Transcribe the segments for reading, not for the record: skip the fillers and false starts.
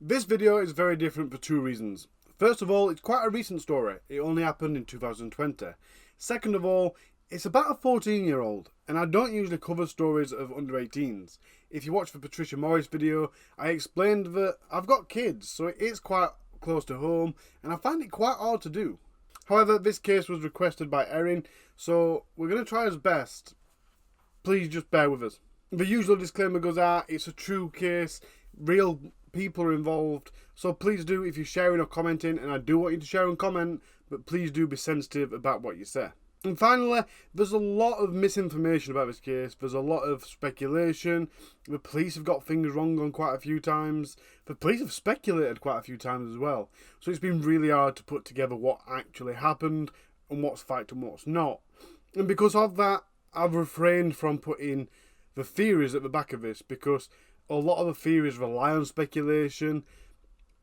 This video is very different for two reasons. First of all, it's quite a recent story. It only happened in 2020. Second of all, it's about a 14-year-old, and I don't usually cover stories of under 18s. If you watch the Patricia Morris video, I explained that I've got kids, so it is quite close to home, and I find it quite hard to do. However, this case was requested by Erin, so we're going to try our best. Please just bear with us. The usual disclaimer goes out, it's a true case, real people are involved, so please do, if you're sharing or commenting, and I do want you to share and comment, but please do be sensitive about what you say. And finally, there's a lot of misinformation about this case. There's a lot of speculation. The police have got things wrong on quite a few times. The police have speculated quite a few times as well. So it's been really hard to put together what actually happened and what's fact and what's not. And because of that, I've refrained from putting the theories at the back of this, because a lot of the theories rely on speculation.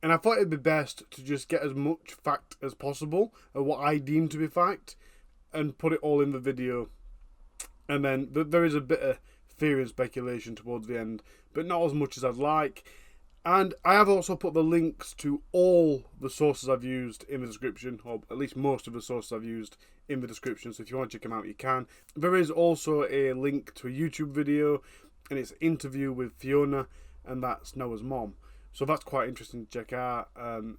And I thought it'd be best to just get as much fact as possible, or what I deem to be fact, and put it all in the video. And then there is a bit of theory and speculation towards the end, but not as much as I'd like. And I have also put the links to all the sources I've used in the description, or at least most of the sources I've used in the description, so if you want to check them out you can. There is also a link to a YouTube video, and it's an interview with Fiona, and that's Noah's mom. So that's quite interesting to check out.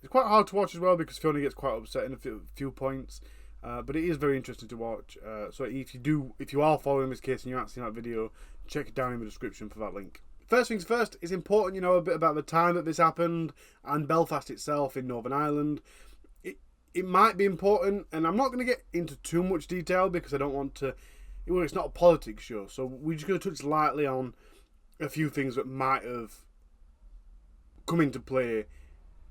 It's quite hard to watch as well, because Fiona gets quite upset in a few points. But it is very interesting to watch. So if you are following this case and you haven't seen that video, check it down in the description for that link. First things first, it's important you know a bit about the time that this happened and Belfast itself in Northern Ireland. It might be important, and I'm not going to get into too much detail because I don't want to. Well, it's not a politics show, so we're just going to touch lightly on a few things that might have come into play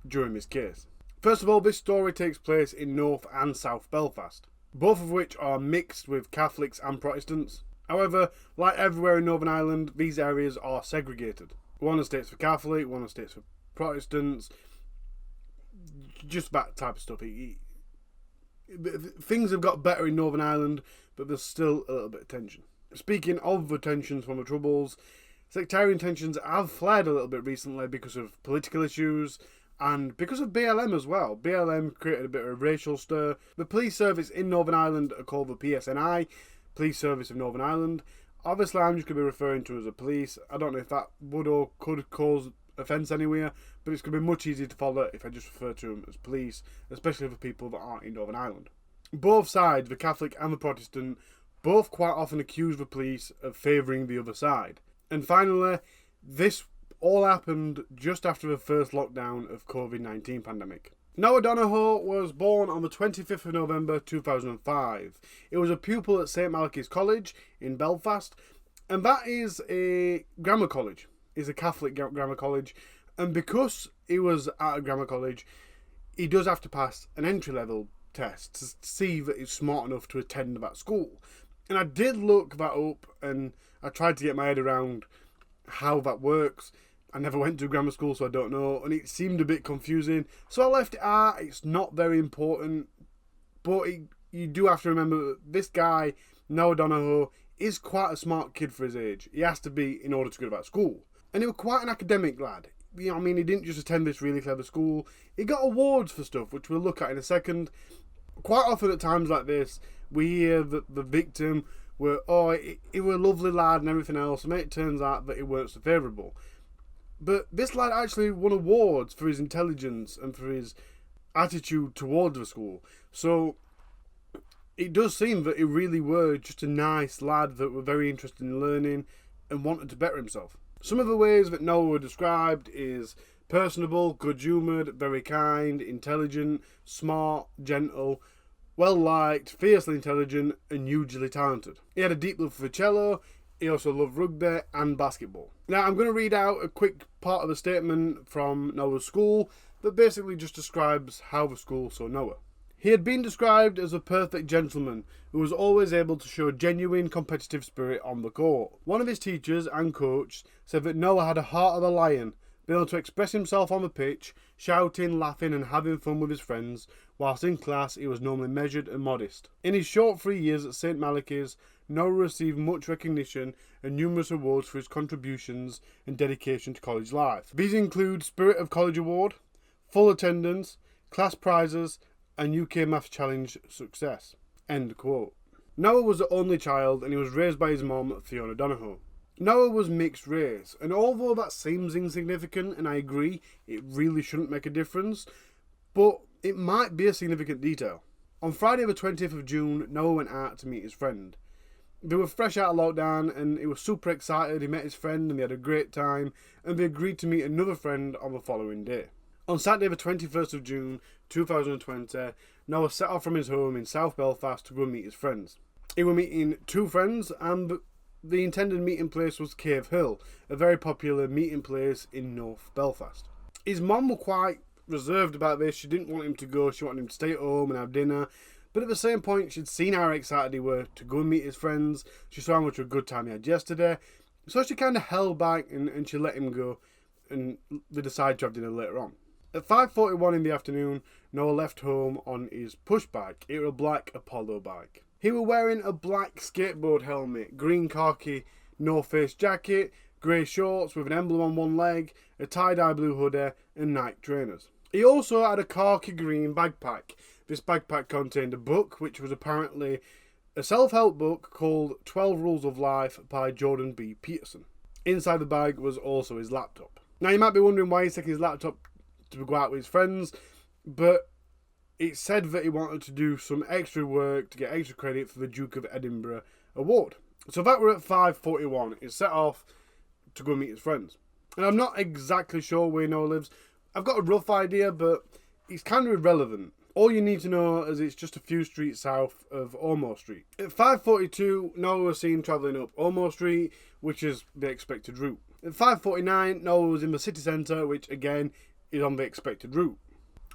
during this case. First of all, this story takes place in North and South Belfast, both of which are mixed with Catholics and Protestants. However, like everywhere in Northern Ireland, these areas are segregated. One estate's for Catholic, one estate's for Protestants, just that type of stuff. Things have got better in Northern Ireland, but there's still a little bit of tension. Speaking of the tensions from the Troubles, sectarian tensions have flared a little bit recently because of political issues, and because of BLM as well. BLM created a bit of a racial stir. The police service in Northern Ireland are called the PSNI, Police Service of Northern Ireland. Obviously, I'm just going to be referring to as a police. I don't know if that would or could cause offence anywhere, but it's going to be much easier to follow if I just refer to them as police, especially for people that aren't in Northern Ireland. Both sides, the Catholic and the Protestant, both quite often accuse the police of favouring the other side. And finally, this all happened just after the first lockdown of COVID-19 pandemic. Noah Donohoe was born on the 25th of November 2005. He was a pupil at St Malachy's College in Belfast, and that is a grammar college. It's a Catholic grammar college, and because he was at a grammar college, he does have to pass an entry-level test to see that he's smart enough to attend that school. And I did look that up, and I tried to get my head around how that works. I never went to grammar school, so I don't know, and it seemed a bit confusing, so I left it out. It's not very important, but you do have to remember that this guy, Noah Donohoe, is quite a smart kid for his age. He has to be in order to go to that school. And he was quite an academic lad. You know, I mean, he didn't just attend this really clever school. He got awards for stuff, which we'll look at in a second. Quite often at times like this, we hear that the victim were, he were a lovely lad and everything else, and then it turns out that he weren't so favourable. But this lad actually won awards for his intelligence and for his attitude towards the school. So it does seem that he really were just a nice lad that were very interested in learning and wanted to better himself. Some of the ways that Noah were described is personable, good-humoured, very kind, intelligent, smart, gentle, well-liked, fiercely intelligent, and hugely talented. He had a deep love for the cello. He also loved rugby and basketball. Now, I'm going to read out a quick part of the statement from Noah's school that basically just describes how the school saw Noah. He had been described as a perfect gentleman who was always able to show genuine competitive spirit on the court. One of his teachers and coach said that Noah had a heart of a lion, being able to express himself on the pitch, shouting, laughing and having fun with his friends, whilst in class he was normally measured and modest. In his short 3 years at St Malachy's, Noah received much recognition and numerous awards for his contributions and dedication to college life. These include Spirit of College Award, full attendance, class prizes, and UK Maths Challenge success. End quote. Noah was the only child and he was raised by his mom, Fiona Donohoe. Noah was mixed race, and although that seems insignificant, and I agree, it really shouldn't make a difference, but it might be a significant detail. On Friday the 20th of June, Noah went out to meet his friend. They were fresh out of lockdown and he was super excited. He met his friend and they had a great time, and they agreed to meet another friend on the following day. On Saturday the 21st of June 2020, Noah set off from his home in South Belfast to go meet his friends. He was meeting two friends, and the intended meeting place was Cave Hill, a very popular meeting place in North Belfast. His mom was quite reserved about this. She didn't want him to go, she wanted him to stay at home and have dinner. But at the same point, she'd seen how excited he were to go and meet his friends. She saw how much of a good time he had yesterday. So she kind of held back and she let him go, and they decided to have dinner later on. At 5:41 in the afternoon, Noah left home on his push bike. It was a black Apollo bike. He was wearing a black skateboard helmet, green khaki North Face jacket, grey shorts with an emblem on one leg, a tie-dye blue hoodie, and Nike trainers. He also had a khaki green backpack. This backpack contained a book, which was apparently a self-help book called 12 Rules of Life by Jordan B. Peterson. Inside the bag was also his laptop. Now you might be wondering why he's taking his laptop to go out with his friends, but it said that he wanted to do some extra work to get extra credit for the Duke of Edinburgh award. So that were at 5:41. He set off to go meet his friends. And I'm not exactly sure where Noah lives. I've got a rough idea, but it's kind of irrelevant. All you need to know is it's just a few streets south of Ormo Street. At 5:42, Noah was seen travelling up Ormo Street, which is the expected route. At 5:49, Noah was in the city centre, which again is on the expected route.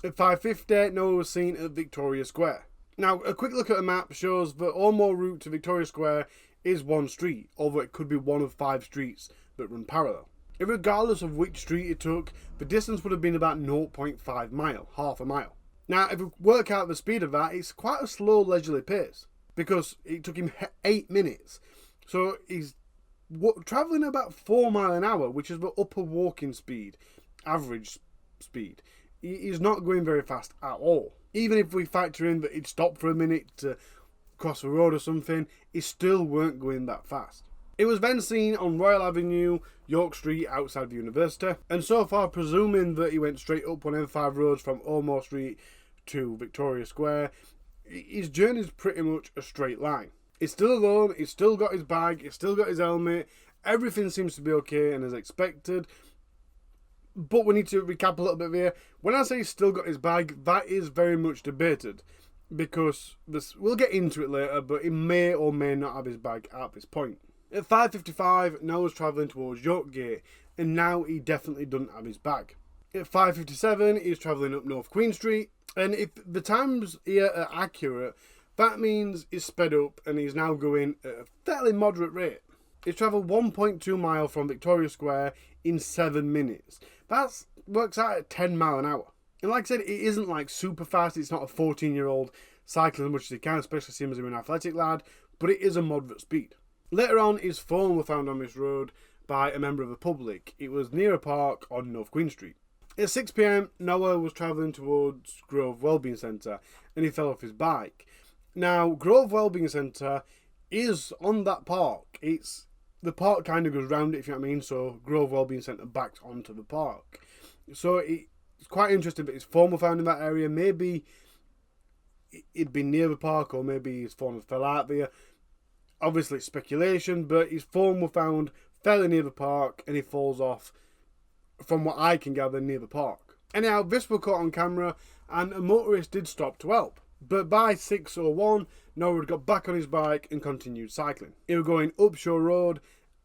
At 5:50, Noah was seen at Victoria Square. Now, a quick look at a map shows the Ormo route to Victoria Square is one street, although it could be one of 5 streets that run parallel. Regardless of which street it took, the distance would have been about 0.5 mile, half a mile. Now, if we work out the speed of that, it's quite a slow, leisurely pace, because it took him 8 minutes. So he's travelling about 4 miles an hour, which is the upper walking speed, average speed. He's not going very fast at all. Even if we factor in that he'd stopped for a minute to cross the road or something, he still weren't going that fast. It was then seen on Royal Avenue, York Street, outside the university, and so far, presuming that he went straight up one of them 5 roads from Ormo Street to Victoria Square, his journey is pretty much a straight line. He's still alone, he's still got his bag, he's still got his helmet, everything seems to be okay and as expected. But we need to recap a little bit here. When I say he's still got his bag, that is very much debated, because we'll get into it later, but he may or may not have his bag at this point. At 5:55, Noah's travelling towards York Gate, and now he definitely doesn't have his bag. At 5:57, he's travelling up North Queen Street, and if the times here are accurate, that means he's sped up and he's now going at a fairly moderate rate. He's travelled 1.2 miles from Victoria Square in 7 minutes. That works out at 10 miles an hour. And like I said, it isn't like super fast. It's not a 14-year-old cycling as much as he can, especially seeing as he's an athletic lad, but it is a moderate speed. Later on, his phone was found on this road by a member of the public. It was near a park on North Queen Street. At 6 p.m, Noah was travelling towards Grove Wellbeing Centre and he fell off his bike. Now, Grove Wellbeing Centre is on that park. The park kind of goes round it, if you know what I mean, so Grove Wellbeing Centre backs onto the park. So it's quite interesting that his phone was found in that area. Maybe it'd been near the park, or maybe his phone fell out there. Obviously, it's speculation, but his phone was found fairly near the park, and he falls off, from what I can gather, near the park. Anyhow, this was caught on camera, and a motorist did stop to help. But by 6:01, Noah had got back on his bike and continued cycling. He was going up Shore Road,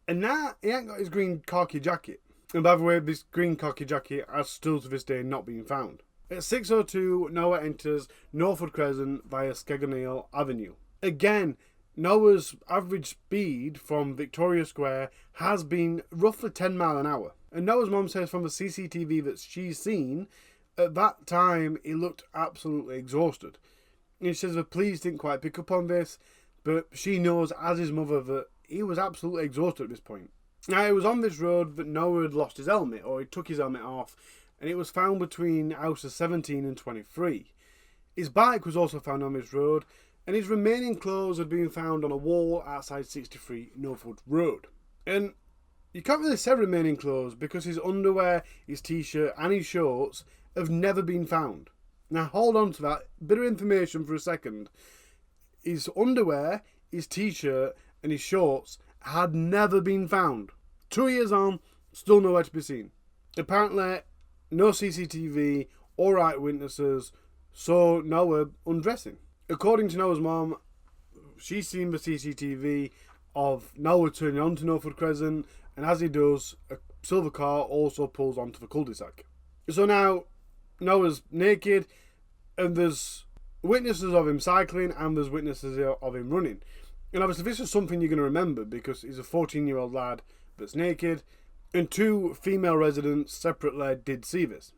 and now he ain't got his green khaki jacket. And by the way, this green khaki jacket has still to this day not been found. At 6:02, Noah enters Northwood Crescent via Skegnale Avenue. Again, Noah's average speed from Victoria Square has been roughly 10 miles an hour. And Noah's mum says from the CCTV that she's seen, at that time he looked absolutely exhausted. And she says the police didn't quite pick up on this, but she knows as his mother that he was absolutely exhausted at this point. Now, it was on this road that Noah had lost his helmet, or he took his helmet off, and it was found between houses 17 and 23. His bike was also found on this road, and his remaining clothes had been found on a wall outside 63 Northwood Road. And you can't really say remaining clothes because his underwear, his t-shirt and his shorts have never been found. Now hold on to that bit of information for a second. His underwear, his t-shirt and his shorts had never been found. 2 years on, still nowhere to be seen. Apparently, no CCTV or eyewitnesses saw Noah undressing. According to Noah's mom, she's seen the CCTV of Noah turning onto Northwood Crescent, and as he does, a silver car also pulls onto the cul-de-sac. So now, Noah's naked, and there's witnesses of him cycling, and there's witnesses of him running. And obviously this is something you're going to remember, because he's a 14-year-old lad that's naked, and 2 female residents separately did see this.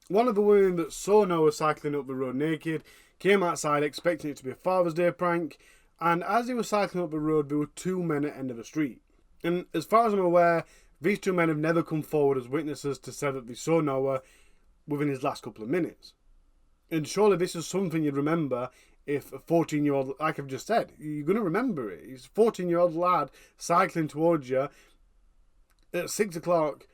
One of the women that saw Noah cycling up the road naked came outside expecting it to be a Father's Day prank, and as he was cycling up the road, there were 2 men at the end of the street. And as far as I'm aware, these 2 men have never come forward as witnesses to say that they saw Noah within his last couple of minutes. And surely this is something you'd remember if a 14-year-old, like I've just said, you're going to remember it. He's a 14-year-old lad cycling towards you at 6 o'clock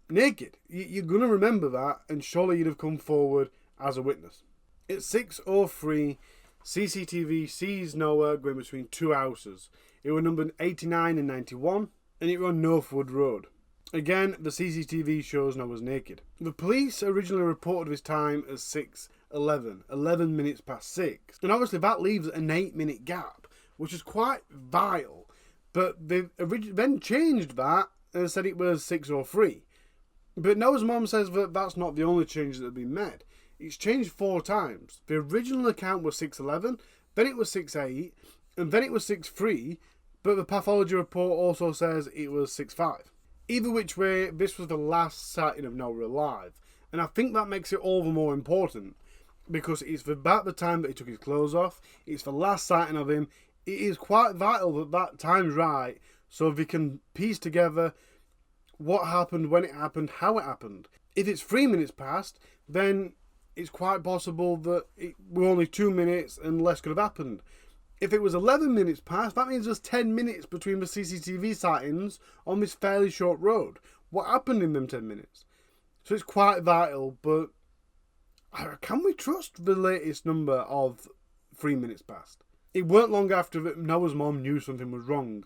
naked. You're going to remember that, and surely you'd have come forward as a witness. At 6:03, CCTV sees Noah going between 2 houses. It were numbered 89 and 91, and it were on Northwood Road. Again, the CCTV shows Noah's naked. The police originally reported his time as 6:11, 11 minutes past 6. And obviously that leaves an 8-minute gap, which is quite vile. But they then changed that and said it was 6:03. But Noah's mom says that that's not the only change that have been made. It's changed 4 times. The original account was 6:11, then it was 6:08, and then it was 6:03, but the pathology report also says it was 6:05. Either which way, this was the last sighting of Noah alive. And I think that makes it all the more important, because it's about the time that he took his clothes off, it's the last sighting of him. It is quite vital that that time's right, so we can piece together what happened, when it happened, how it happened. If it's 3 minutes past, then it's quite possible that it were only 2 minutes and less could have happened. If it was 11 minutes past, that means there's 10 minutes between the CCTV sightings on this fairly short road. What happened in them 10 minutes? So it's quite vital, but can we trust the latest number of 3 minutes past? It weren't long after that Noah's mom knew something was wrong.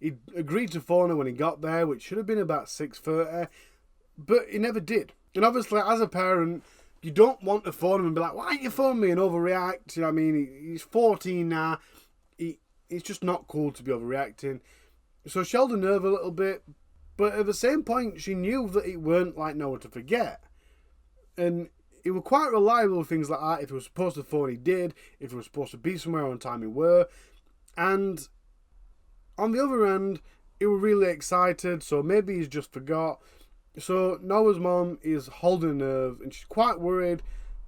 He agreed to phone her when he got there, which should have been about 6:30, but he never did. And obviously, as a parent, you don't want to phone him and be like, why didn't you phone me, and overreact. You know what I mean? He's 14 now. It's just not cool to be overreacting. So she held her nerve a little bit, but at the same point, she knew that it weren't like Noah to forget. And he was quite reliable with things like that. If he was supposed to phone, he did. If he was supposed to be somewhere on time, he were. And on the other end, he was really excited, so maybe he's just forgot. So Noah's mom is holding a nerve, and she's quite worried,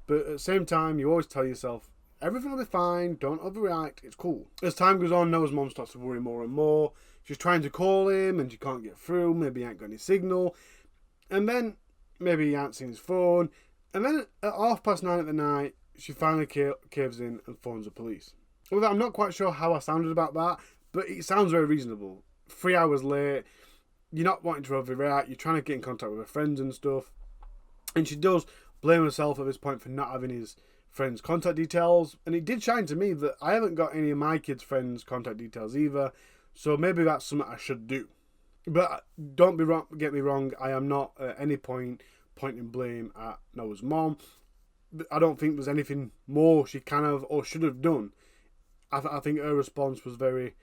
but at the same time, you always tell yourself, everything will be fine, don't overreact, it's cool. As time goes on, Noah's mom starts to worry more and more. She's trying to call him, and she can't get through, maybe he ain't got any signal. And then, maybe he ain't seen his phone. And then at 9:30 at the night, she finally caves in and phones the police. Although I'm not quite sure how I sounded about that, but it sounds very reasonable. 3 hours late, you're not wanting to overreact, you're trying to get in contact with her friends and stuff. And she does blame herself at this point for not having his friends' contact details. And it did shine to me that I haven't got any of my kids' friends' contact details either. So maybe that's something I should do. But don't get me wrong, I am not at any point pointing blame at Noah's mom. I don't think there's anything more she can have or should have done. I think her response was very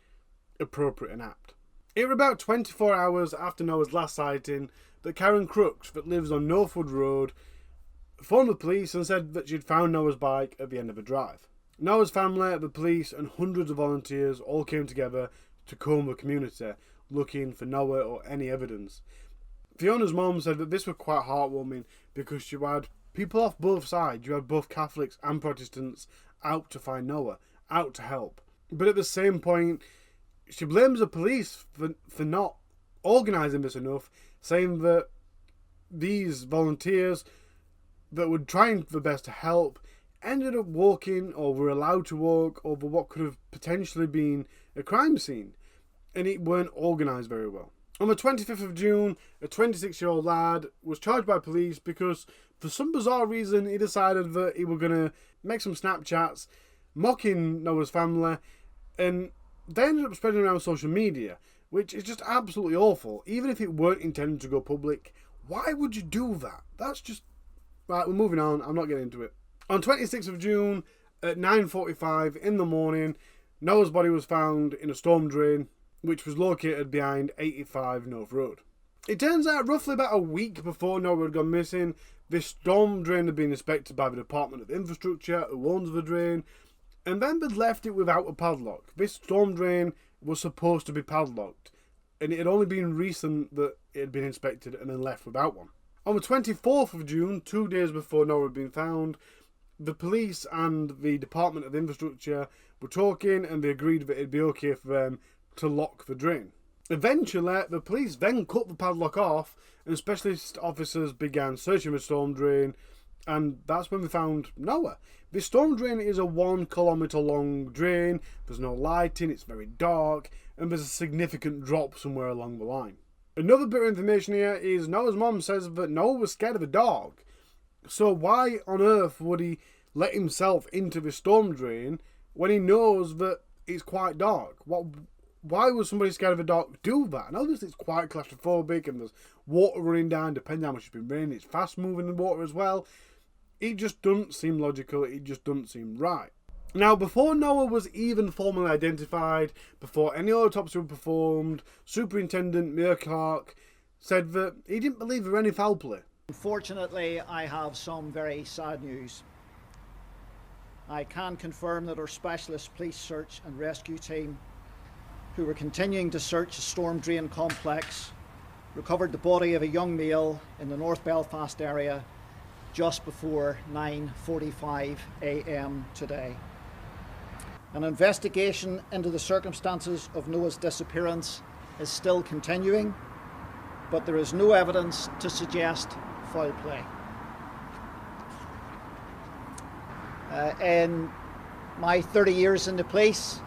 appropriate and apt. It was about 24 hours after Noah's last sighting that Karen Crooks, that lives on Northwood Road, phoned the police and said that she'd found Noah's bike at the end of a drive. Noah's family, the police and hundreds of volunteers all came together to comb the community looking for Noah or any evidence. Fiona's mom said that this was quite heartwarming because you had people off both sides. You had both Catholics and Protestants out to find Noah, out to help. But at the same point, she blames the police for not organising this enough, saying that these volunteers that were trying their best to help ended up walking, or were allowed to walk, over what could have potentially been a crime scene, and it weren't organised very well. On the 25th of June, a 26-year-old lad was charged by police because, for some bizarre reason, he decided that he was going to make some Snapchats mocking Noah's family, and they ended up spreading around social media, which is just absolutely awful. Even if it weren't intended to go public, why would you do that? That's just... Right, we're moving on. I'm not getting into it. On 26th of June, at 9:45 in the morning, Noah's body was found in a storm drain, which was located behind 85 North Road. It turns out roughly about a week before Noah had gone missing, this storm drain had been inspected by the Department of Infrastructure, who owns the drain, and then they'd left it without a padlock. This storm drain was supposed to be padlocked, and it had only been recent that it had been inspected and then left without one. On the 24th of June, 2 days before Noah had been found, the police and the Department of Infrastructure were talking, and they agreed that it'd be okay for them to lock the drain. Eventually, the police then cut the padlock off, and specialist officers began searching the storm drain, and that's when they found Noah. This storm drain is a 1 kilometre long drain, there's no lighting, it's very dark, and there's a significant drop somewhere along the line. Another bit of information here is Noah's mom says that Noah was scared of a dog. So why on earth would he let himself into the storm drain when he knows that it's quite dark? Why would somebody scared of a dog do that? And obviously it's quite claustrophobic, and there's water running down, depending on how much it's been raining. It's fast moving in water as well. It just doesn't seem logical. It just doesn't seem right. Now, before Noah was even formally identified, before any autopsy was performed, Superintendent Mayor Clark said that he didn't believe there were any foul play. Unfortunately, I have some very sad news. I can confirm that our specialist police search and rescue team, who were continuing to search the storm drain complex, recovered the body of a young male in the North Belfast area just before 9:45 a.m. today. An investigation into the circumstances of Noah's disappearance is still continuing, but there is no evidence to suggest foul play. In my 30 years in the police,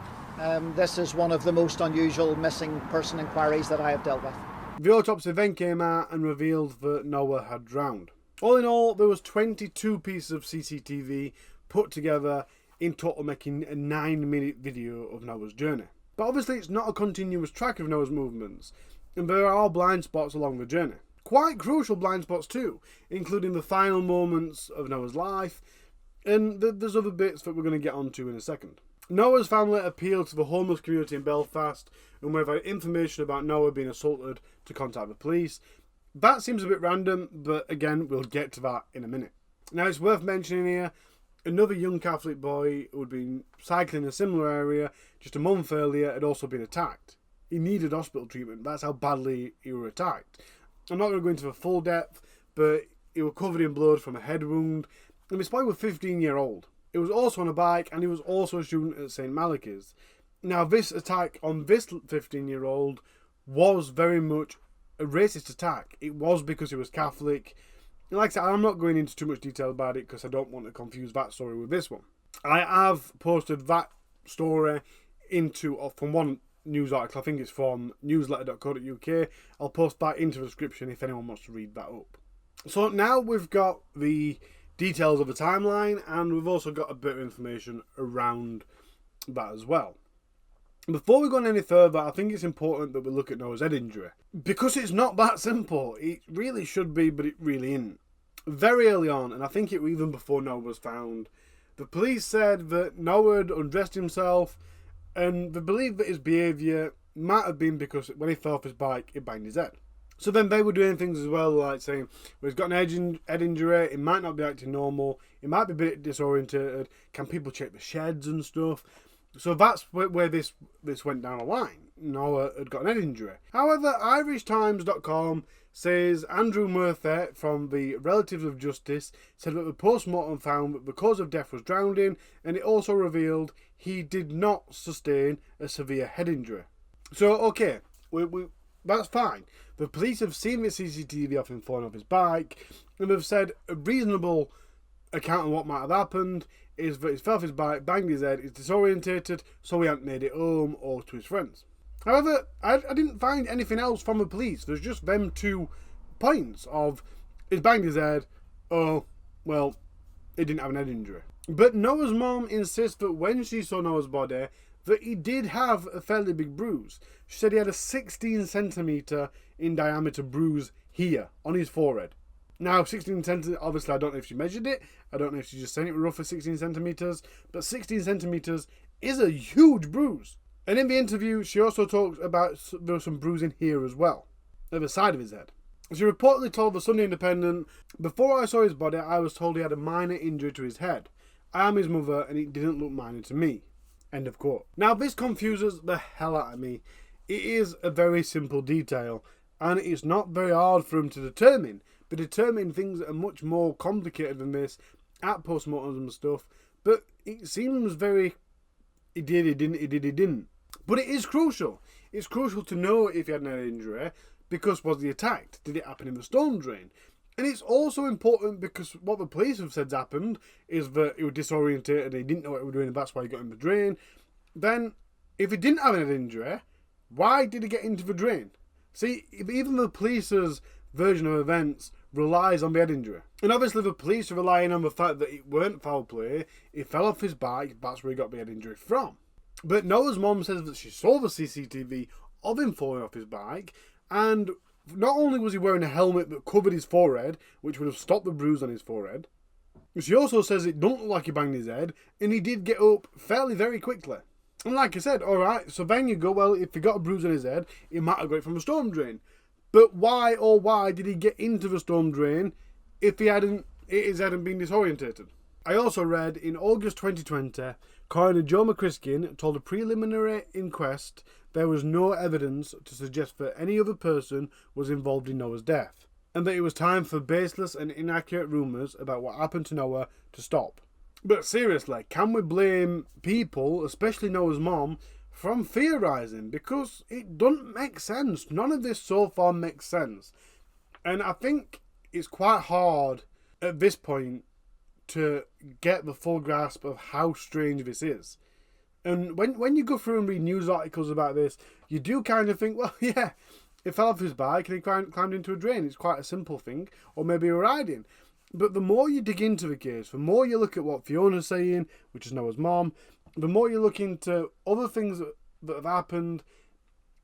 this is one of the most unusual missing person inquiries that I have dealt with. The autopsy then came out and revealed that Noah had drowned. All in all, there was 22 pieces of CCTV put together, in total making a 9-minute video of Noah's journey. But obviously it's not a continuous track of Noah's movements, and there are blind spots along the journey. Quite crucial blind spots too, including the final moments of Noah's life, and there's other bits that we're going to get onto in a second. Noah's family appealed to the homeless community in Belfast, and we've had information about Noah being assaulted to contact the police. That seems a bit random, but again, we'll get to that in a minute. Now, it's worth mentioning here, another young Catholic boy who had been cycling in a similar area just a month earlier had also been attacked. He needed hospital treatment. That's how badly he was attacked. I'm not going to go into the full depth, but he was covered in blood from a head wound, and this boy was 15-year-old. He was also on a bike, and he was also a student at St. Malachy's. Now, this attack on this 15-year-old was very much a racist attack. It was because he was Catholic. And like I said, I'm not going into too much detail about it because I don't want to confuse that story with this one. I have posted that story from one news article. I think it's from newsletter.co.uk. I'll post that into the description if anyone wants to read that up. So now we've got the details of the timeline, and we've also got a bit of information around that as well. Before we go on any further, I think it's important that we look at Noah's head injury, because it's not that simple. It really should be, but it really isn't. Very early on, and I think it was even before Noah was found, the police said that Noah had undressed himself, and they believed that his behaviour might have been because when he fell off his bike, it banged his head. So then they were doing things as well, like saying, well, he's got an head injury, he might not be acting normal, he might be a bit disorientated, can people check the sheds and stuff? So that's where this went down the line. Noah had got an head injury. However, irishtimes.com says Andrew Murthy from the Relatives of Justice said that the post-mortem found that the cause of death was drowning, and it also revealed he did not sustain a severe head injury. So, okay, that's fine. The police have seen the CCTV of him falling off his bike, and they've said a reasonable account of what might have happened is that he fell off his bike, banged his head, is disorientated, so he hadn't made it home or to his friends. However, I didn't find anything else from the police. There's just them 2 points of, he's banged his head, oh, well, he didn't have an head injury. But Noah's mom insists that when she saw Noah's body, that he did have a fairly big bruise. She said he had a 16 centimetre in diameter bruise here, on his forehead. Now, 16 centimetres, obviously I don't know if she measured it, I don't know if she just said it roughly 16 centimetres, but 16 centimetres is a huge bruise. And in the interview, she also talks about there was some bruising here as well, at the side of his head. She reportedly told the Sunday Independent, "Before I saw his body, I was told he had a minor injury to his head. I am his mother, and it didn't look minor to me." End of quote. Now, this confuses the hell out of me. It is a very simple detail, and it's not very hard for him to determine. But determining things that are much more complicated than this at postmortems and stuff. But it seems very, he did, he didn't, he did, he didn't. But it is crucial. It's crucial to know if he had an injury, because was he attacked? Did it happen in the storm drain? And it's also important because what the police have said happened is that he was disorientated and he didn't know what he was doing, and that's why he got in the drain. Then, if he didn't have an injury, why did he get into the drain? See, even the police's version of events relies on the head injury. And obviously the police are relying on the fact that it weren't foul play, he fell off his bike, that's where he got the head injury from. But Noah's mom says that she saw the CCTV of him falling off his bike, and not only was he wearing a helmet that covered his forehead, which would have stopped the bruise on his forehead, she also says it don't look like he banged his head, and he did get up fairly very quickly. And like I said, alright, so then you go, well, if he got a bruise on his head, he might have got it from a storm drain. But why did he get into the storm drain if his head hadn't been disorientated? I also read in August 2020, Coroner Joe McCriskin told a preliminary inquest there was no evidence to suggest that any other person was involved in Noah's death, and that it was time for baseless and inaccurate rumours about what happened to Noah to stop. But seriously, can we blame people, especially Noah's mom, from theorising? Because it doesn't make sense. None of this so far makes sense. And I think it's quite hard at this point to get the full grasp of how strange this is. And when you go through and read news articles about this, you do kind of think, well, yeah, he fell off his bike and he climbed into a drain. It's quite a simple thing. Or maybe he was riding. But the more you dig into the case, the more you look at what Fiona's saying, which is Noah's mom, the more you look into other things that have happened,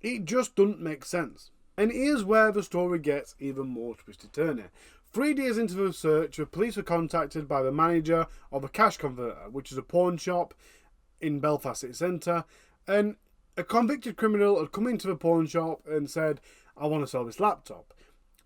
it just doesn't make sense. And here's where the story gets even more twisty-turny. 3 days into the search, the police were contacted by the manager of a cash converter, which is a pawn shop in Belfast city centre, and a convicted criminal had come into the pawn shop and said, "I want to sell this laptop."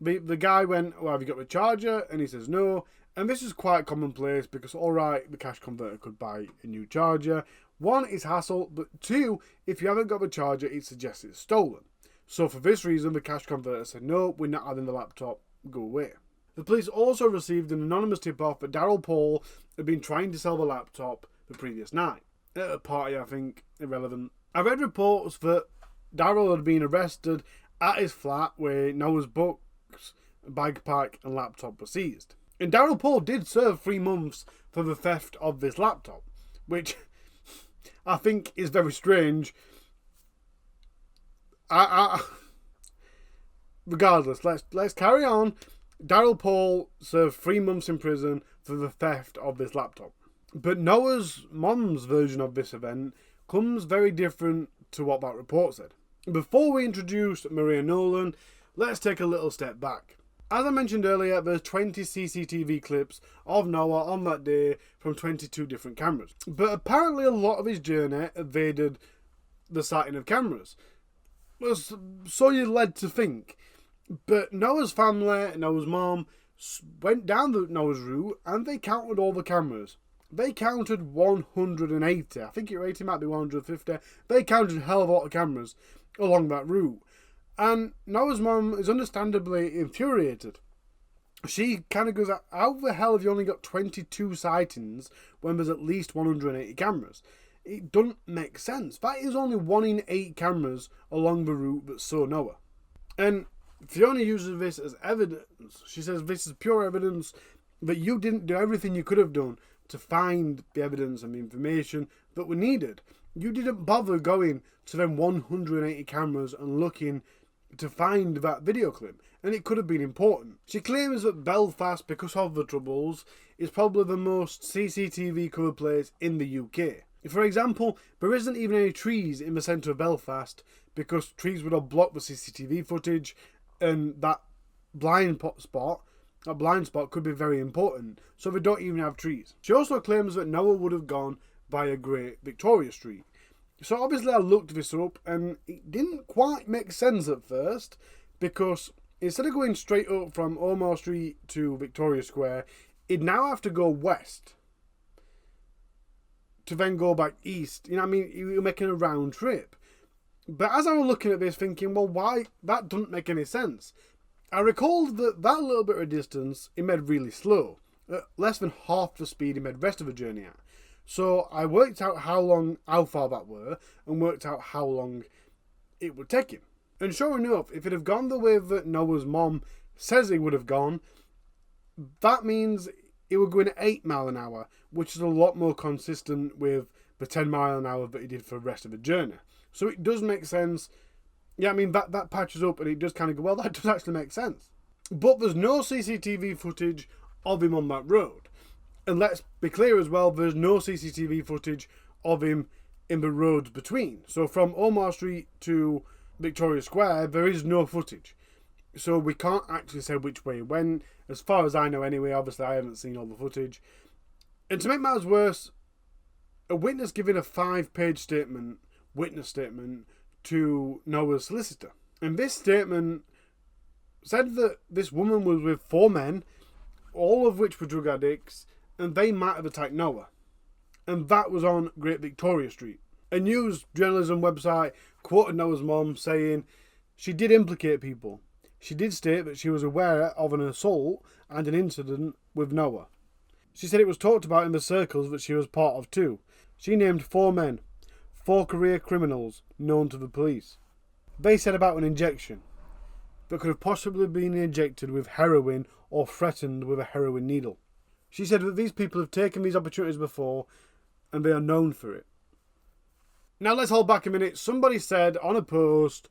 The guy went, "Well, have you got the charger?" And he says no. And this is quite commonplace because, alright, the cash converter could buy a new charger. One, it's hassle, but two, if you haven't got the charger, it suggests it's stolen. So for this reason, the cash converter said, "No, we're not having the laptop, go away." The police also received an anonymous tip-off that Daryl Paul had been trying to sell the laptop the previous night. At a party, I think, irrelevant. I read reports that Daryl had been arrested at his flat where Noah's books, backpack and laptop were seized. And Daryl Paul did serve 3 months for the theft of this laptop, which I think is very strange. Regardless, let's carry on. Daryl Paul served 3 months in prison for the theft of this laptop. But Noah's mom's version of this event comes very different to what that report said. Before we introduce Maria Nolan, let's take a little step back. As I mentioned earlier, there's 20 CCTV clips of Noah on that day from 22 different cameras. But apparently a lot of his journey evaded the sighting of cameras. So you're led to think. But Noah's family, Noah's mom, went down the Noah's route and they counted all the cameras. They counted 180. I think it might be 150. They counted a hell of a lot of cameras along that route. And Noah's mum is understandably infuriated. She kind of goes, how the hell have you only got 22 sightings when there's at least 180 cameras? It doesn't make sense. That is only 1 in 8 cameras along the route that saw Noah. And Fiona uses this as evidence. She says this is pure evidence that you didn't do everything you could have done to find the evidence and the information that were needed. You didn't bother going to them 180 cameras and looking to find that video clip, and it could have been important. She claims that Belfast, because of the Troubles, is probably the most CCTV covered place in the UK. For example, there isn't even any trees in the centre of Belfast because trees would have blocked the CCTV footage, and that blind spot could be very important, so they don't even have trees. She also claims that Noah would have gone via Great Victoria Street. So obviously I looked this up and it didn't quite make sense at first, because instead of going straight up from Omar Street to Victoria Square, it'd now have to go west to then go back east. You know what I mean? You're making a round trip. But as I was looking at this thinking, well, why? That doesn't make any sense. I recalled that little bit of distance it made really slow. Less than half the speed it made the rest of the journey at. So I worked out how far that were, and worked out how long it would take him. And sure enough, if it had gone the way that Noah's mom says it would have gone, that means it would go in at 8 miles an hour, which is a lot more consistent with the 10 miles an hour that he did for the rest of the journey. So it does make sense. Yeah, I mean, that patches up and it does kind of go, well, that does actually make sense. But there's no CCTV footage of him on that road. And let's be clear as well, there's no CCTV footage of him in the roads between. So from Omar Street to Victoria Square, there is no footage. So we can't actually say which way he went. As far as I know anyway, obviously I haven't seen all the footage. And to make matters worse, a witness giving a 5-page witness statement to Noah's solicitor. And this statement said that this woman was with 4 men, all of which were drug addicts, and they might have attacked Noah. And that was on Great Victoria Street. A news journalism website quoted Noah's mom saying she did implicate people. She did state that she was aware of an assault and an incident with Noah. She said it was talked about in the circles that she was part of too. She named 4 men, 4 career criminals known to the police. They said about an injection that could have possibly been injected with heroin or threatened with a heroin needle. She said that these people have taken these opportunities before and they are known for it. Now let's hold back a minute. Somebody said on a post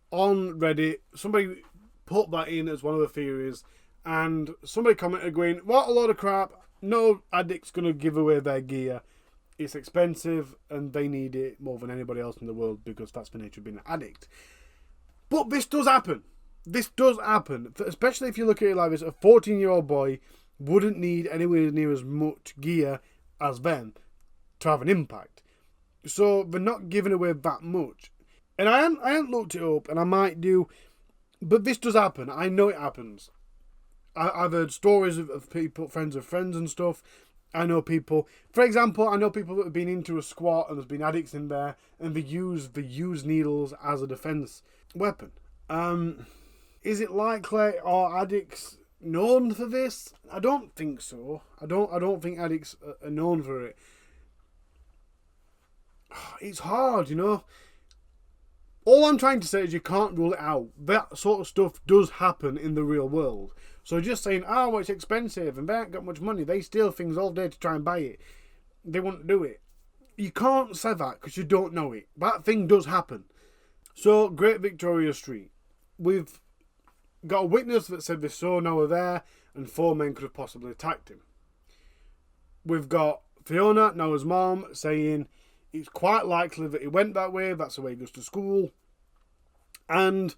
on Reddit, somebody put that in as one of the theories, and somebody commented going, what a load of crap, no addict's going to give away their gear. It's expensive and they need it more than anybody else in the world because that's the nature of being an addict. But this does happen. This does happen, especially if you look at it like this. A 14-year-old boy wouldn't need anywhere near as much gear as them to have an impact. So they're not giving away that much. And I haven't looked it up, and I might do, but this does happen. I know it happens. I've heard stories of people, friends of friends and stuff. I know people, for example, I know people that have been into a squat and there's been addicts in there, and they use needles as a defence weapon. Is it likely, are addicts known for this? I don't think so. I don't think addicts are known for it. It's hard, you know. All I'm trying to say is you can't rule it out. That sort of stuff does happen in the real world. So just saying, well, it's expensive and they ain't got much money, they steal things all day to try and buy it, they won't do it. You can't say that because you don't know it. That thing does happen. So, Great Victoria Street. We've got a witness that said they saw Noah there and 4 men could have possibly attacked him. We've got Fiona, Noah's mom, saying it's quite likely that he went that way, that's the way he goes to school. And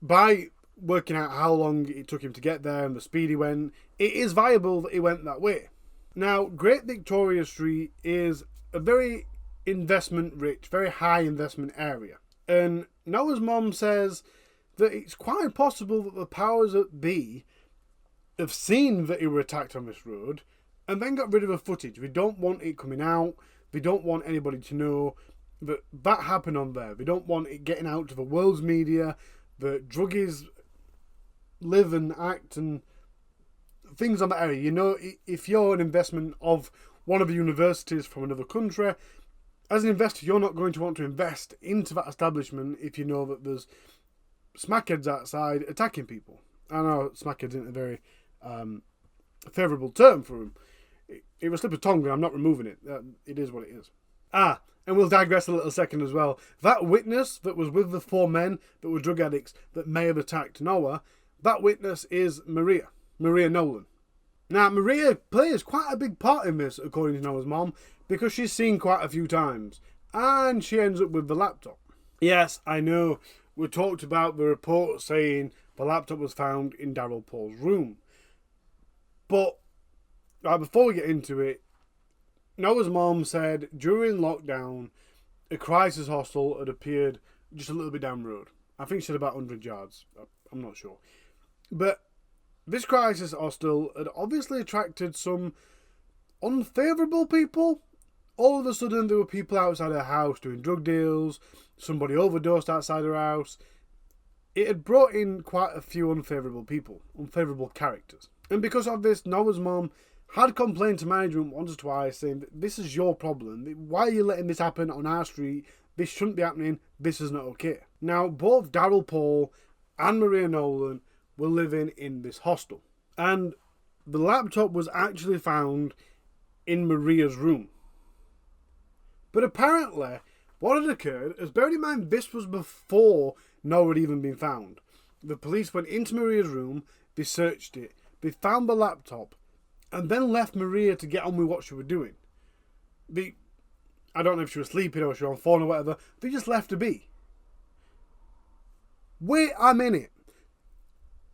by working out how long it took him to get there and the speed he went, it is viable that he went that way. Now, Great Victoria Street is a very investment-rich, very high investment area. And Noah's mom says that it's quite possible that the powers that be have seen that he were attacked on this road and then got rid of the footage. We don't want it coming out. They don't want anybody to know that happened on there. They don't want it getting out to the world's media that druggies live and act and things on that area. You know, if you're an investment of one of the universities from another country, as an investor, you're not going to want to invest into that establishment if you know that there's smackheads outside attacking people. I know smackheads isn't a very favourable term for them. It was slip of tongue, and I'm not removing it. It is what it is. And we'll digress a little second as well. That witness that was with the 4 men that were drug addicts that may have attacked Noah, that witness is Maria Nolan. Now, Maria plays quite a big part in this, according to Noah's mom, because she's seen quite a few times. And she ends up with the laptop. Yes, I know, we talked about the report saying the laptop was found in Daryl Paul's room. But, before we get into it, Noah's mom said during lockdown, a crisis hostel had appeared just a little bit down the road. I think she said about 100 yards. I'm not sure. But this crisis hostel had obviously attracted some unfavourable people. All of a sudden, there were people outside her house doing drug deals. Somebody overdosed outside her house. It had brought in quite a few unfavourable people, unfavourable characters. And because of this, Noah's mom had complained to management once or twice saying that this is your problem. Why are you letting this happen on our street? This shouldn't be happening. This is not okay. Now, both Daryl Paul and Maria Nolan were living in this hostel. And the laptop was actually found in Maria's room. But apparently, what had occurred is, bearing in mind this was before Noah had even been found. The police went into Maria's room, they searched it, they found the laptop, and then left Maria to get on with what she was doing. I don't know if she was sleeping or she was on phone or whatever. They just left her be. Wait a minute.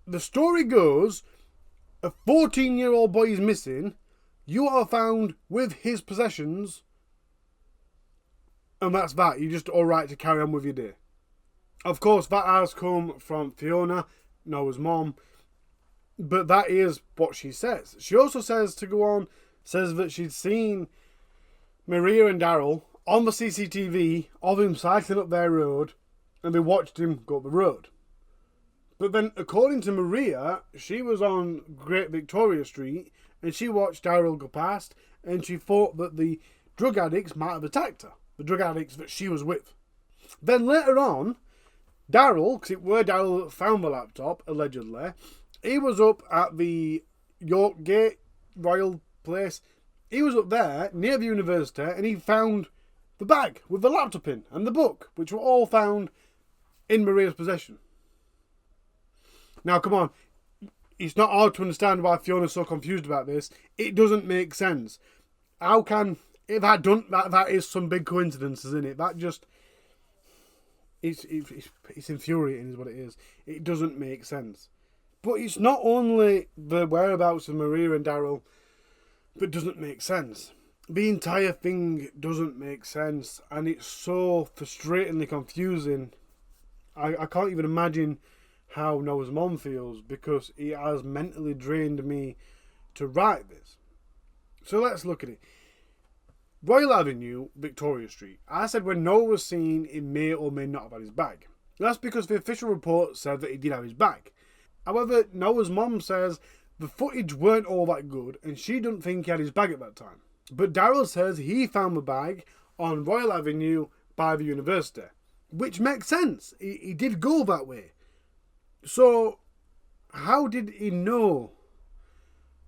The story goes, a 14-year-old boy is missing. You are found with his possessions. And that's that. You're just alright to carry on with your day. Of course, that has come from Fiona, Noah's mom. But that is what she says. She also says that she'd seen Maria and Daryl on the CCTV of him cycling up their road, and they watched him go up the road. But then, according to Maria, she was on Great Victoria Street, and she watched Daryl go past, and she thought that the drug addicts might have attacked her. The drug addicts that she was with. Then later on, Daryl, because it were Daryl that found the laptop, allegedly, he was up at the York Gate Royal Place. He was up there near the university, and he found the bag with the laptop in and the book, which were all found in Maria's possession. Now, come on. It's not hard to understand why Fiona's so confused about this. It doesn't make sense. How can... If that is some big coincidence, isn't it? That just... It's infuriating is what it is. It doesn't make sense. But it's not only the whereabouts of Maria and Daryl that doesn't make sense. The entire thing doesn't make sense. And it's so frustratingly confusing. I can't even imagine how Noah's mom feels, because it has mentally drained me to write this. So let's look at it. Royal Avenue, Victoria Street. I said when Noah was seen, he may or may not have had his bag. That's because the official report said that he did have his bag. However, Noah's mom says the footage weren't all that good, and she doesn't think he had his bag at that time. But Daryl says he found the bag on Royal Avenue by the university, which makes sense. He did go that way. So, how did he know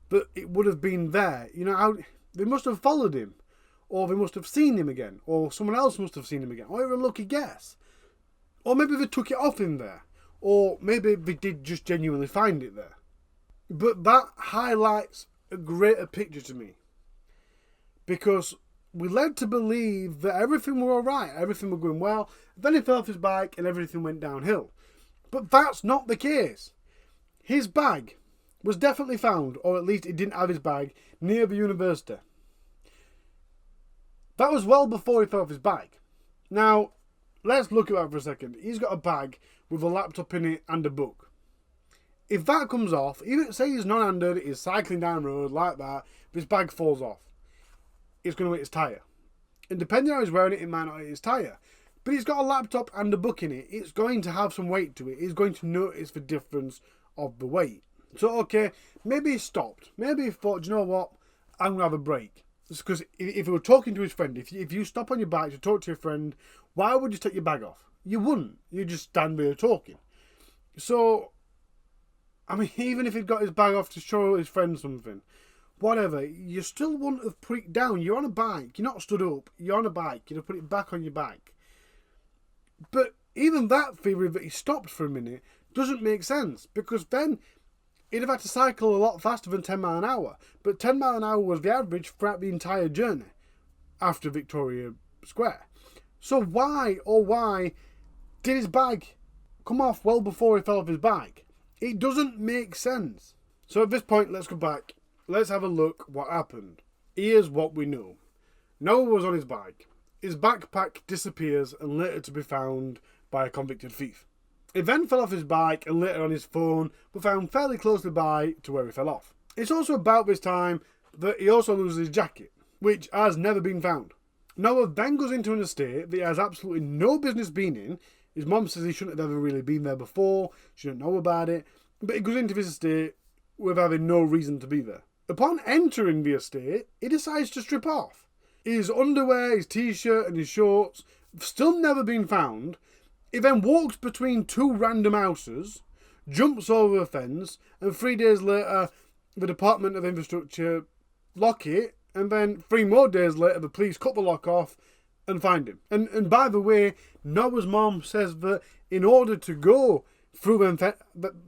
that it would have been there? You know, how they must have followed him. Or they must have seen him again. Or someone else must have seen him again. Or even a lucky guess. Or maybe they took it off him there. Or maybe they did just genuinely find it there. But that highlights a greater picture to me. Because we're led to believe that everything were alright. Everything was going well. Then he fell off his bike and everything went downhill. But that's not the case. His bag was definitely found, or at least he didn't have his bag, near the university. That was well before he fell off his bike. Now, let's look at that for a second. He's got a bag with a laptop in it and a book. If that comes off, even say he's non-handed, he's cycling down the road like that, if his bag falls off, it's going to hit his tyre. And depending on how he's wearing it, it might not hit his tyre. But it's got a laptop and a book in it. It's going to have some weight to it. It's going to notice the difference of the weight. So, okay, maybe he stopped. Maybe he thought, do you know what? I'm going to have a break. Because if he were talking to his friend, if you stop on your bike to talk to your friend, why would you take your bag off? You wouldn't. You just stand there talking. So, I mean, even if he'd got his bag off to show his friend something, whatever, you still wouldn't have put it down. You're on a bike. You're not stood up. You're on a bike. You'd have put it back on your bike. But even that theory that he stopped for a minute doesn't make sense, because then he'd have had to cycle a lot faster than 10 mile an hour. But 10 mile an hour was the average throughout the entire journey after Victoria Square. So why did his bag come off well before he fell off his bike? It doesn't make sense. So at this point, let's go back. Let's have a look what happened. Here's what we know. Noah was on his bike. His backpack disappears and later to be found by a convicted thief. He then fell off his bike and later on his phone were found fairly closely by to where he fell off. It's also about this time that he also loses his jacket, which has never been found. Noah then goes into an estate that he has absolutely no business being in. His mum says he shouldn't have ever really been there before, she didn't know about it, but he goes into this estate with having no reason to be there. Upon entering the estate, he decides to strip off. His underwear, his t-shirt and his shorts have still never been found. He then walks between two random houses, jumps over a fence, and 3 days later the Department of Infrastructure lock it, and then 3 more days later the police cut the lock off and find him. And by the way, Noah's mom says that in order to go through them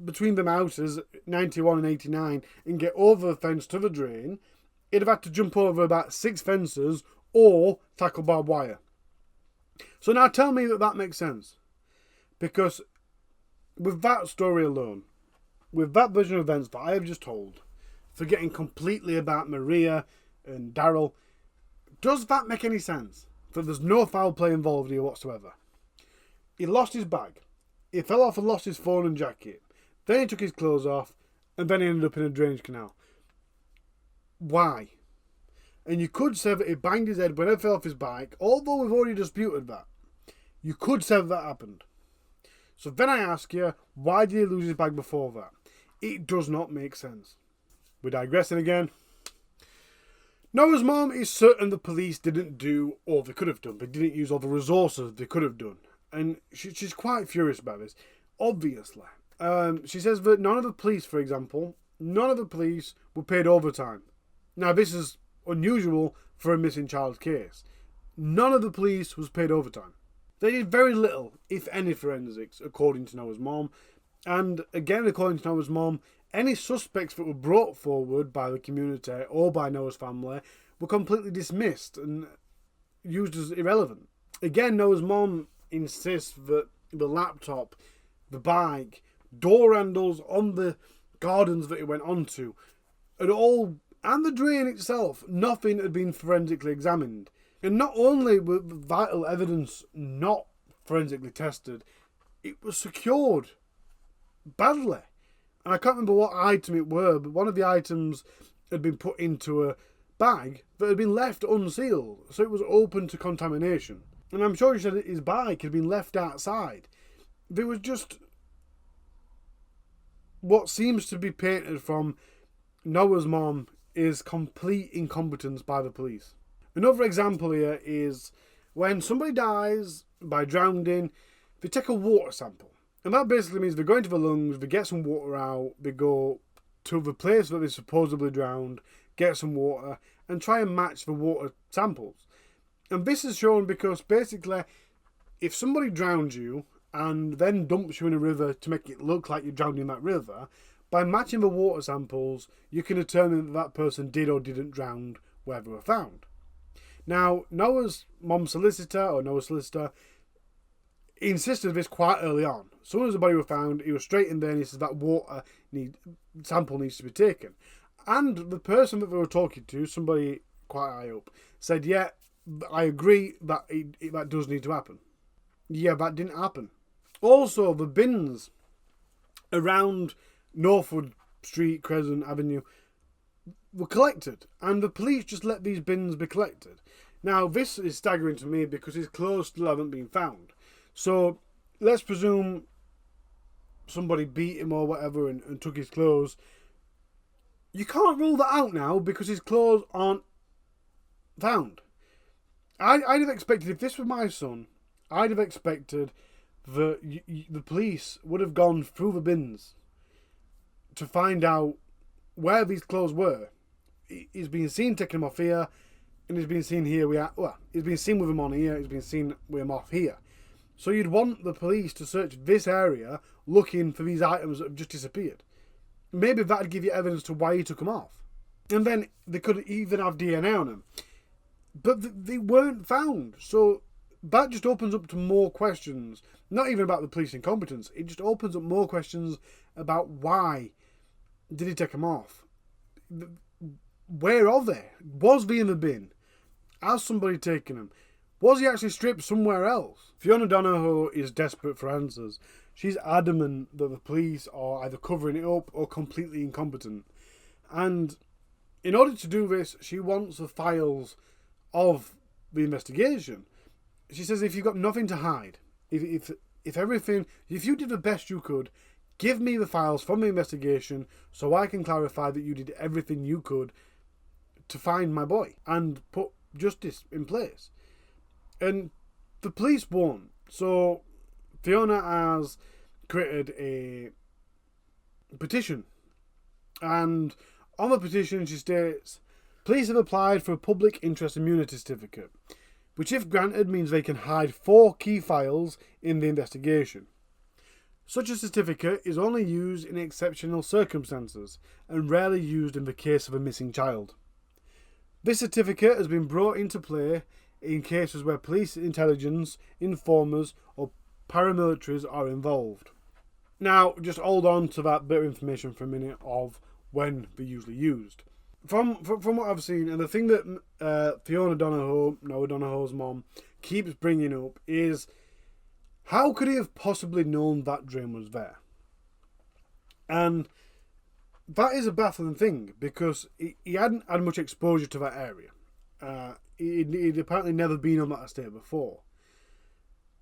between them houses, 91 and 89, and get over the fence to the drain, he'd have had to jump over about 6 fences or tackle barbed wire. So now tell me that makes sense. Because with that story alone, with that version of events that I have just told, forgetting completely about Maria and Daryl, does that make any sense? That there's no foul play involved here whatsoever. He lost his bag. He fell off and lost his phone and jacket. Then he took his clothes off, and then he ended up in a drainage canal. Why? And you could say that he banged his head when he fell off his bike, although we've already disputed that. You could say that happened. So then I ask you, why did he lose his bag before that? It does not make sense. We're digressing again. Noah's mom is certain the police didn't do all they could have done. They didn't use all the resources they could have done. And she's quite furious about this, obviously. She says that none of the police, for example, were paid overtime. Now, this is unusual for a missing child case. None of the police was paid overtime. They did very little, if any, forensics, according to Noah's mom. And again, according to Noah's mom, any suspects that were brought forward by the community or by Noah's family were completely dismissed and used as irrelevant. Again, Noah's mom insists that the laptop, the bike, door handles on the gardens that it went onto, and the drain itself, nothing had been forensically examined. And not only were vital evidence not forensically tested, it was secured badly. And I can't remember what item it were, but one of the items had been put into a bag that had been left unsealed, so it was open to contamination. And I'm sure he said that his bike had been left outside. There was just what seems to be painted from Noah's mom is complete incompetence by the police. Another example here is when somebody dies by drowning, they take a water sample. And that basically means they go into the lungs, they get some water out, they go to the place that they supposedly drowned, get some water, and try and match the water samples. And this is shown because basically, if somebody drowns you and then dumps you in a river to make it look like you drowned in that river, by matching the water samples, you can determine that that person did or didn't drown where they were found. Now, Noah's mom's solicitor, or Noah's solicitor, insisted this quite early on. As soon as the body was found, he was straight in there and he says that water sample needs to be taken. And the person that they were talking to, somebody quite high up, said, yeah, I agree that that does need to happen. Yeah, that didn't happen. Also, the bins around Northwood Street, Crescent Avenue were collected, and the police just let these bins be collected. Now, this is staggering to me because his clothes still haven't been found. So, let's presume somebody beat him or whatever and took his clothes. You can't rule that out now because his clothes aren't found. I'd have expected, if this was my son, I'd have expected that the police would have gone through the bins to find out where these clothes were. He's been seen taking them off here, and he's been seen here. He's been seen with them on here. He's been seen with them off here. So you'd want the police to search this area looking for these items that have just disappeared. Maybe that'd give you evidence to why he took them off. And then they could even have DNA on them. But they weren't found. So that just opens up to more questions. Not even about the police incompetence. It just opens up more questions about why did he take them off? Where are they? Was they in the bin? Has somebody taken them? Was he actually stripped somewhere else? Fiona Donohoe is desperate for answers. She's adamant that the police are either covering it up or completely incompetent. And in order to do this, she wants the files of the investigation. She says, if you've got nothing to hide, if you did the best you could, give me the files from the investigation so I can clarify that you did everything you could to find my boy and put justice in place. And the police won't. So Fiona has created a petition. And on the petition she states, police have applied for a public interest immunity certificate, which if granted means they can hide 4 key files in the investigation. Such a certificate is only used in exceptional circumstances and rarely used in the case of a missing child. This certificate has been brought into play in cases where police intelligence, informers or paramilitaries are involved. Now, just hold on to that bit of information for a minute of when they're usually used. From what I've seen, and the thing that Fiona Donohoe, Noah Donohoe's mom, keeps bringing up is, how could he have possibly known that drain was there? And that is a baffling thing, because he hadn't had much exposure to that area. He'd apparently never been on that estate before.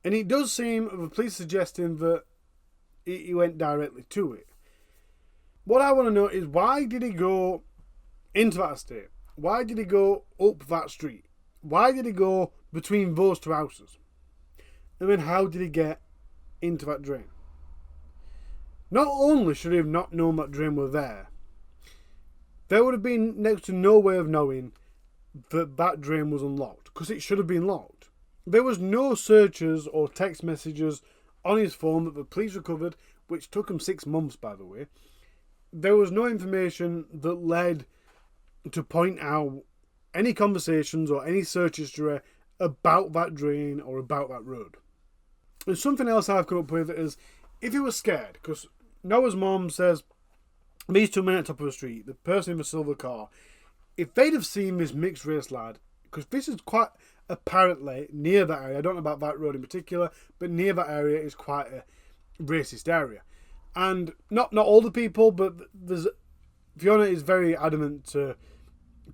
And it does seem, the police suggesting that he went directly to it. What I want to know is, why did he go into that estate? Why did he go up that street? Why did he go between those 2 houses? And then how did he get into that drain? Not only should he have not known that drain was there would have been next to no way of knowing that that drain was unlocked, because it should have been locked. There was no searches or text messages on his phone that the police recovered, which took him 6 months, by the way. There was no information that led to point out any conversations or any search history about that drain or about that road. And something else I've come up with is, if he was scared, because Noah's mom says these 2 men at the top of the street, the person in the silver car, if they'd have seen this mixed race lad, because this is quite apparently near that area, I don't know about that road in particular, but near that area is quite a racist area. And not all the people, but Fiona is very adamant to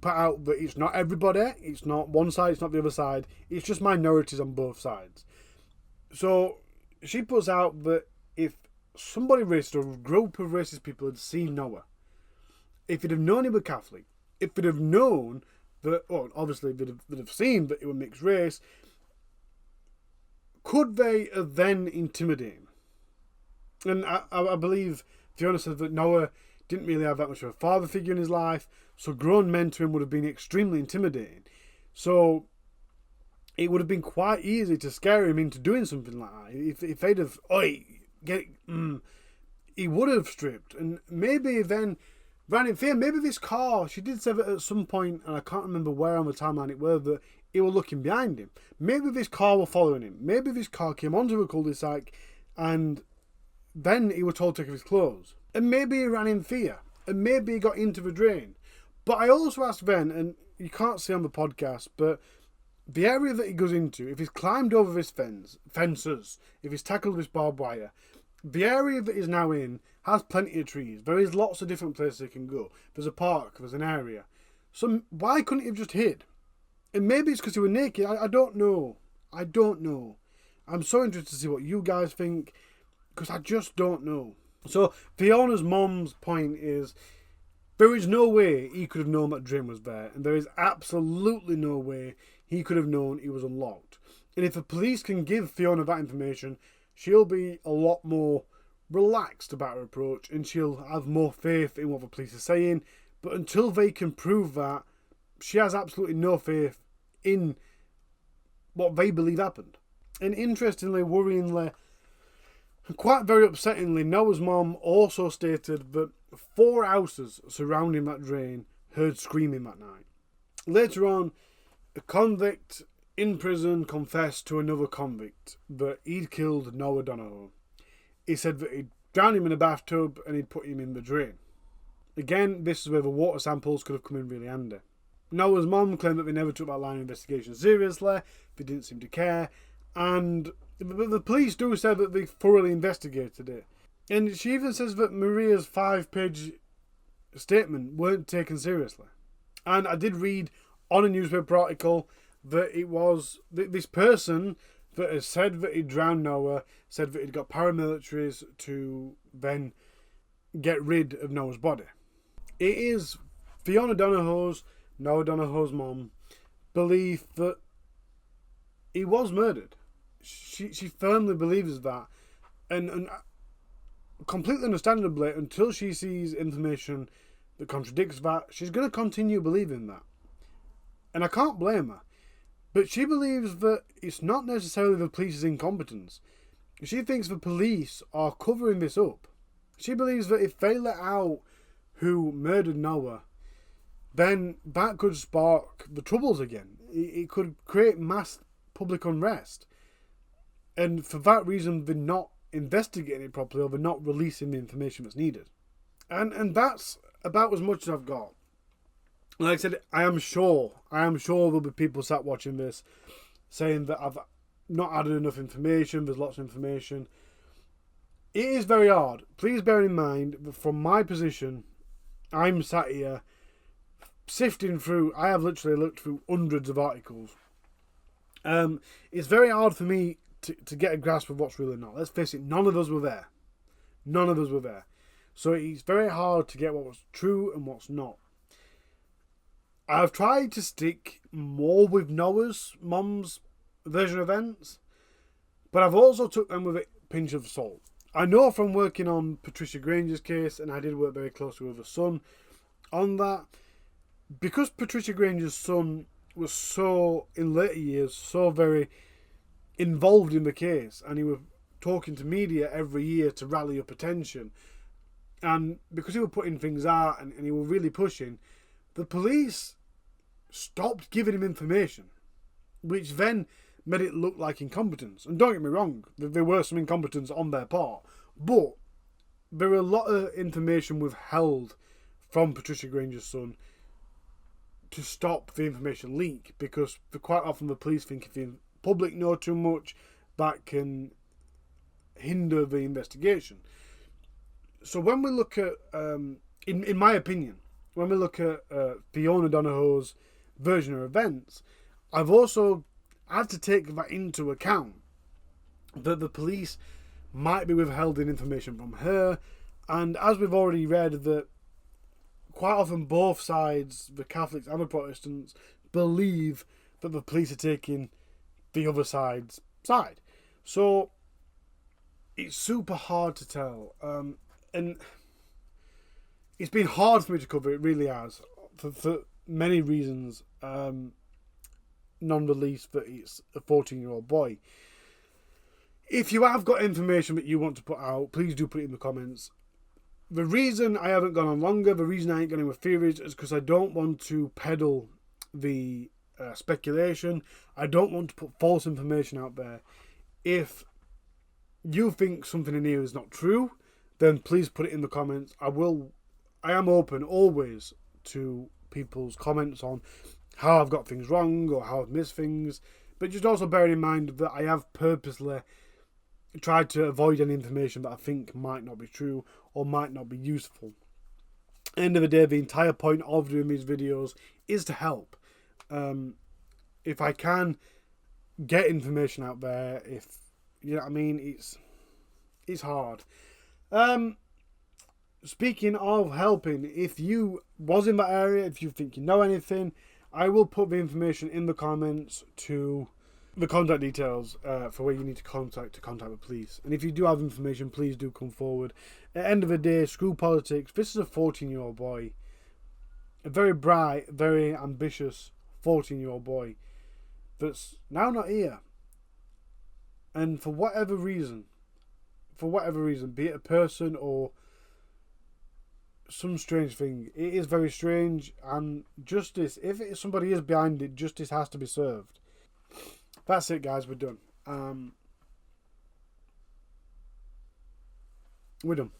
put out that it's not everybody, it's not one side, it's not the other side, it's just minorities on both sides. So she puts out that if somebody racist or a group of racist people had seen Noah, if they'd have known he was Catholic, if they'd have known that, well, obviously they'd have seen that he was mixed race, could they have then intimidated him? And I believe Fiona said that Noah didn't really have that much of a father figure in his life, so grown men to him would have been extremely intimidating. So it would have been quite easy to scare him into doing something like that. If they'd have, he would have stripped, and maybe then ran in fear. Maybe this car, she did say that at some point, and I can't remember where on the timeline it was, that he was looking behind him. Maybe this car was following him. Maybe this car came onto a cul-de-sac, and then he was told to take off his clothes. And maybe he ran in fear, and maybe he got into the drain. But I also asked Ben, and you can't see on the podcast, but the area that he goes into, if he's climbed over this fences, if he's tackled this barbed wire, the area that he's now in has plenty of trees. There is lots of different places he can go. There's a park, there's an area. So why couldn't he have just hid? And maybe it's because he was naked. I don't know. I don't know. I'm so interested to see what you guys think, because I just don't know. So Fiona's mom's point is, there is no way he could have known that drain was there, and there is absolutely no way he could have known he was unlocked. And if the police can give Fiona that information, she'll be a lot more relaxed about her approach, and she'll have more faith in what the police are saying. But until they can prove that, she has absolutely no faith in what they believe happened. And interestingly, worryingly, quite very upsettingly, Noah's mom also stated that 4 houses surrounding that drain heard screaming that night. Later on, a convict in prison confessed to another convict that he'd killed Noah Donohoe. He said that he'd drowned him in a bathtub and he'd put him in the drain. Again, this is where the water samples could have come in really handy. Noah's mom claimed that they never took that line of investigation seriously, they didn't seem to care, and the police do say that they thoroughly investigated it. And she even says that Maria's 5-page statement weren't taken seriously. And I did read on a newspaper article that it was this person that has said that he drowned Noah, said that he'd got paramilitaries to then get rid of Noah's body. It is Fiona Donohoe's, Noah Donohoe's mom, belief that he was murdered. She firmly believes that, and completely understandably, until she sees information that contradicts that, she's going to continue believing that. And I can't blame her. But she believes that it's not necessarily the police's incompetence. She thinks the police are covering this up. She believes that if they let out who murdered Noah, then that could spark the troubles again. It could create mass public unrest. And for that reason, they're not investigating it properly, or they're not releasing the information that's needed. And that's about as much as I've got. Like I said, I am sure there'll be people sat watching this saying that I've not added enough information, there's lots of information. It is very hard. Please bear in mind that from my position, I'm sat here sifting through, I have literally looked through hundreds of articles. It's very hard for me to get a grasp of what's real or not. Let's face it, none of us were there. None of us were there. So it's very hard to get what was true and what's not. I've tried to stick more with Noah's mom's version of events, but I've also took them with a pinch of salt. I know from working on Patricia Granger's case, and I did work very closely with her son on that, because Patricia Granger's son was so, in later years, so very involved in the case, and he was talking to media every year to rally up attention, and because he was putting things out and he was really pushing, the police stopped giving him information, which then made it look like incompetence. And don't get me wrong, there were some incompetence on their part, but there were a lot of information withheld from Patricia Granger's son to stop the information leak, because quite often the police think if the public know too much, that can hinder the investigation. So when we look at, in my opinion, when we look at Fiona Donohoe's version of events, I've also had to take that into account, that the police might be withholding information from her, and as we've already read, that quite often both sides, the Catholics and the Protestants, believe that the police are taking the other side's side. So it's super hard to tell, and it's been hard for me to cover. It really has, for many reasons, none the least that it's a 14-year-old boy. If you have got information that you want to put out, please do put it in the comments. The reason I haven't gone on longer, the reason I ain't going with theories, is because I don't want to peddle the speculation. I don't want to put false information out there. If you think something in here is not true, then please put it in the comments. I am open always to people's comments on how I've got things wrong or how I've missed things. But just also bear in mind that I have purposely tried to avoid any information that I think might not be true or might not be useful. End of the day, the entire point of doing these videos is to help. if I can get information out there, if you know what I mean, it's hard. Speaking of helping, if you was in that area, if you think you know anything, I will put the information in the comments to the contact details for where you need to contact the police. And if you do have information, please do come forward. At the end of the day, screw politics. This is a 14-year-old boy. A very bright, very ambitious 14-year-old boy that's now not here. And for whatever reason, be it a person or some strange thing, it is very strange, and justice, if somebody is behind it, justice has to be served. That's it, guys, we're done. We're done.